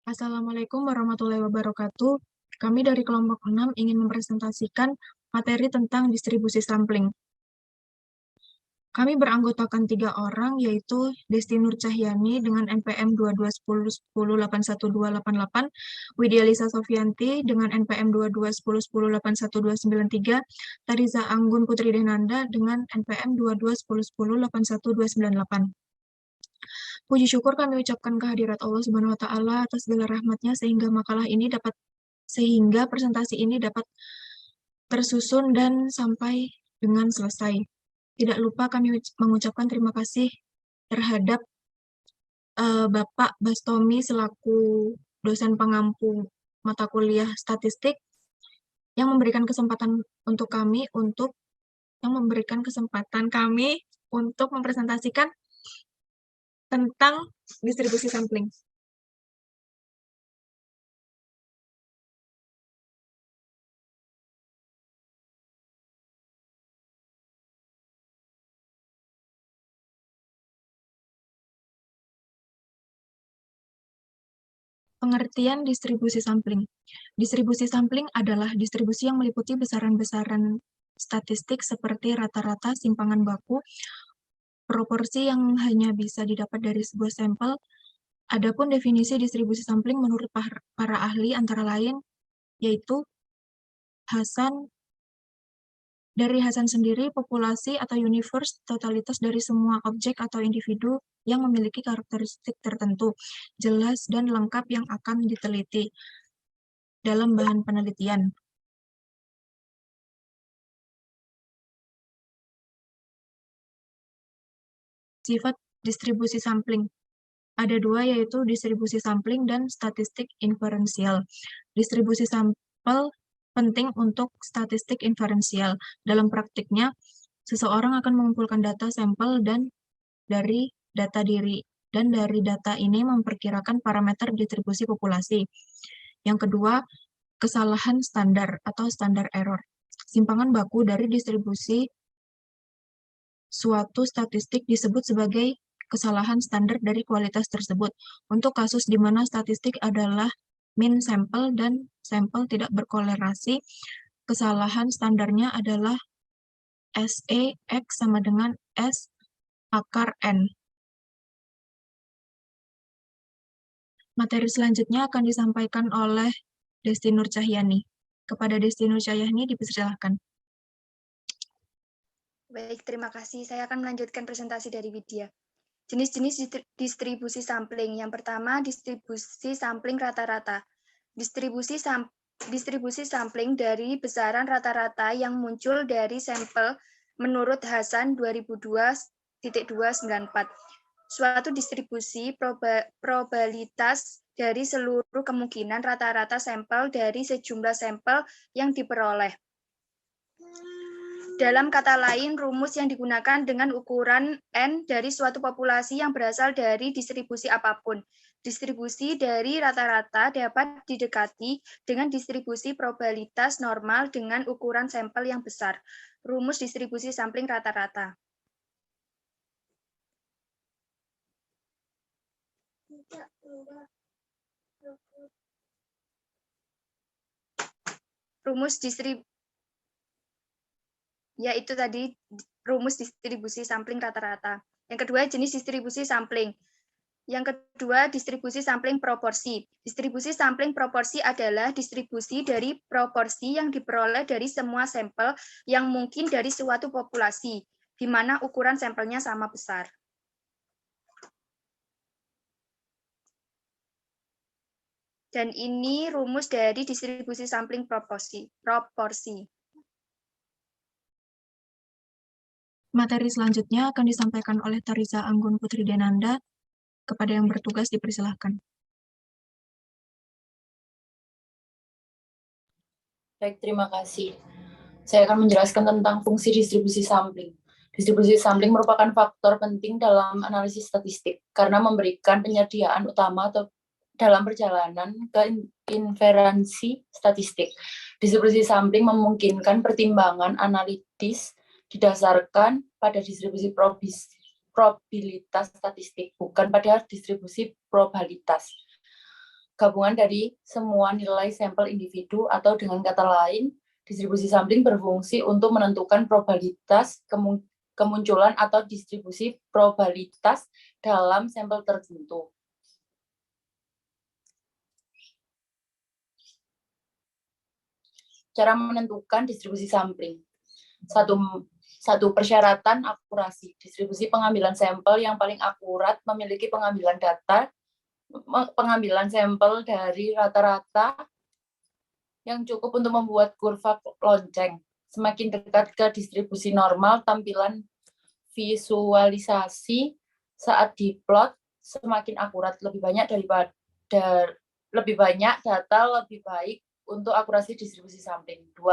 Assalamualaikum warahmatullahi wabarakatuh. Kami dari kelompok 6 ingin mempresentasikan materi tentang distribusi sampling. Kami beranggotakan 3 orang, yaitu Desti Nur Cahyani dengan NPM 2210108188, Widya Lisa Sofianti dengan NPM 221010819293, Tariza Anggun Putri Denanda dengan NPM 221010819298. Puji syukur kami ucapkan kehadirat Allah Subhanahu wa taala atas segala rahmatnya sehingga presentasi ini dapat tersusun dan sampai dengan selesai. Tidak lupa kami mengucapkan terima kasih terhadap Bapak Bastomi selaku dosen pengampu mata kuliah statistik yang memberikan kesempatan kami untuk mempresentasikan tentang distribusi sampling. Pengertian distribusi sampling. Distribusi sampling adalah distribusi yang meliputi besaran-besaran statistik seperti rata-rata, simpangan baku, proporsi yang hanya bisa didapat dari sebuah sampel. Adapun definisi distribusi sampling menurut para ahli antara lain yaitu dari Hasan sendiri, populasi atau universe totalitas dari semua objek atau individu yang memiliki karakteristik tertentu, jelas dan lengkap yang akan diteliti dalam bahan penelitian. Sifat distribusi sampling. Ada dua, yaitu distribusi sampling dan statistik inferensial. Distribusi sampel penting untuk statistik inferensial. Dalam praktiknya, seseorang akan mengumpulkan data sampel dari data ini memperkirakan parameter distribusi populasi. Yang kedua, kesalahan standar atau standar error. Simpangan baku dari distribusi suatu statistik disebut sebagai kesalahan standar dari kualitas tersebut. Untuk kasus di mana statistik adalah mean sampel dan sampel tidak berkolerasi, kesalahan standarnya adalah SE X sama dengan S akar N. Materi selanjutnya akan disampaikan oleh Desti Nur Cahyani. Kepada Desti Nur Cahyani dipersilahkan. Baik, terima kasih. Saya akan melanjutkan presentasi dari Widya. Jenis-jenis distribusi sampling. Yang pertama, distribusi sampling rata-rata. Distribusi sampling dari besaran rata-rata yang muncul dari sampel menurut Hasan 2002.294. Suatu distribusi probabilitas dari seluruh kemungkinan rata-rata sampel dari sejumlah sampel yang diperoleh. Dalam kata lain, rumus yang digunakan dengan ukuran N dari suatu populasi yang berasal dari distribusi apapun. Distribusi dari rata-rata dapat didekati dengan distribusi probabilitas normal dengan ukuran sampel yang besar. Rumus distribusi sampling rata-rata. Yaitu tadi rumus distribusi sampling rata-rata. Yang kedua, jenis distribusi sampling. Yang kedua, distribusi sampling proporsi. Distribusi sampling proporsi adalah distribusi dari proporsi yang diperoleh dari semua sampel yang mungkin dari suatu populasi, di mana ukuran sampelnya sama besar. Dan ini rumus dari distribusi sampling proporsi. Materi selanjutnya akan disampaikan oleh Tariza Anggun Putri Denanda. Kepada yang bertugas dipersilahkan. Baik, terima kasih. Saya akan menjelaskan tentang fungsi distribusi sampling. Distribusi sampling merupakan faktor penting dalam analisis statistik karena memberikan penyediaan utama atau dalam perjalanan ke inferensi statistik. Distribusi sampling memungkinkan pertimbangan analitis didasarkan pada distribusi probabilitas statistik, bukan pada distribusi probabilitas. gabungan dari semua nilai sampel individu, atau dengan kata lain, distribusi sampling berfungsi untuk menentukan probabilitas kemunculan atau distribusi probabilitas dalam sampel tertentu. Cara menentukan distribusi sampling. Satu persyaratan akurasi. Distribusi pengambilan sampel yang paling akurat memiliki pengambilan sampel dari rata-rata yang cukup untuk membuat kurva lonceng. Semakin dekat ke distribusi normal, tampilan visualisasi saat diplot semakin akurat. Lebih banyak data, lebih baik untuk akurasi distribusi sampling. 2.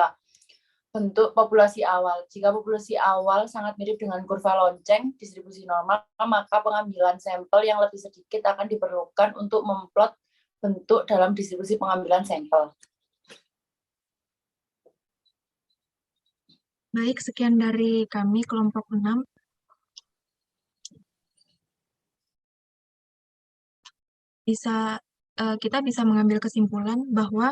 Bentuk populasi awal. Jika populasi awal sangat mirip dengan kurva lonceng distribusi normal, maka pengambilan sampel yang lebih sedikit akan diperlukan untuk memplot bentuk dalam distribusi pengambilan sampel. Baik, sekian dari kami kelompok 6. Kita bisa mengambil kesimpulan bahwa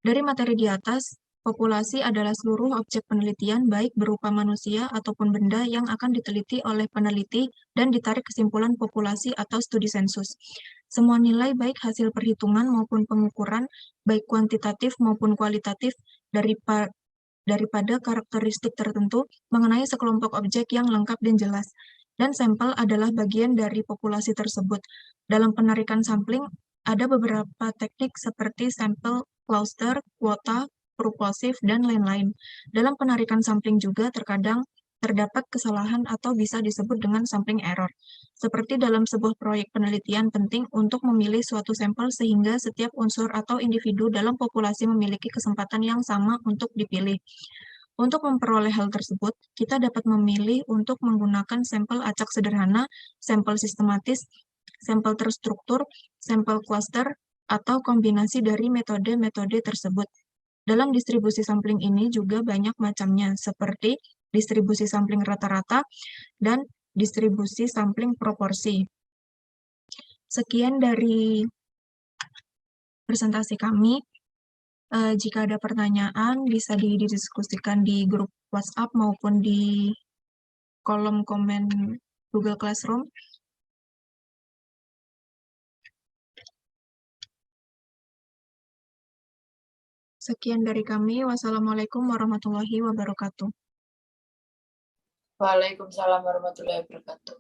dari materi di atas, populasi adalah seluruh objek penelitian baik berupa manusia ataupun benda yang akan diteliti oleh peneliti dan ditarik kesimpulan populasi atau studi sensus. Semua nilai baik hasil perhitungan maupun pengukuran, baik kuantitatif maupun kualitatif daripada karakteristik tertentu mengenai sekelompok objek yang lengkap dan jelas. Dan sampel adalah bagian dari populasi tersebut. Dalam penarikan sampling, ada beberapa teknik seperti sampel, cluster, kuota, propulsif, dan lain-lain. Dalam penarikan sampling juga terkadang terdapat kesalahan atau bisa disebut dengan sampling error. Seperti dalam sebuah proyek penelitian penting untuk memilih suatu sampel sehingga setiap unsur atau individu dalam populasi memiliki kesempatan yang sama untuk dipilih. Untuk memperoleh hal tersebut, kita dapat memilih untuk menggunakan sampel acak sederhana, sampel sistematis, sampel terstruktur, sampel cluster, atau kombinasi dari metode-metode tersebut. Dalam distribusi sampling ini juga banyak macamnya, seperti distribusi sampling rata-rata dan distribusi sampling proporsi. Sekian dari presentasi kami. Jika ada pertanyaan, bisa didiskusikan di grup WhatsApp maupun di kolom komen Google Classroom. Sekian dari kami. Wassalamualaikum warahmatullahi wabarakatuh. Waalaikumsalam warahmatullahi wabarakatuh.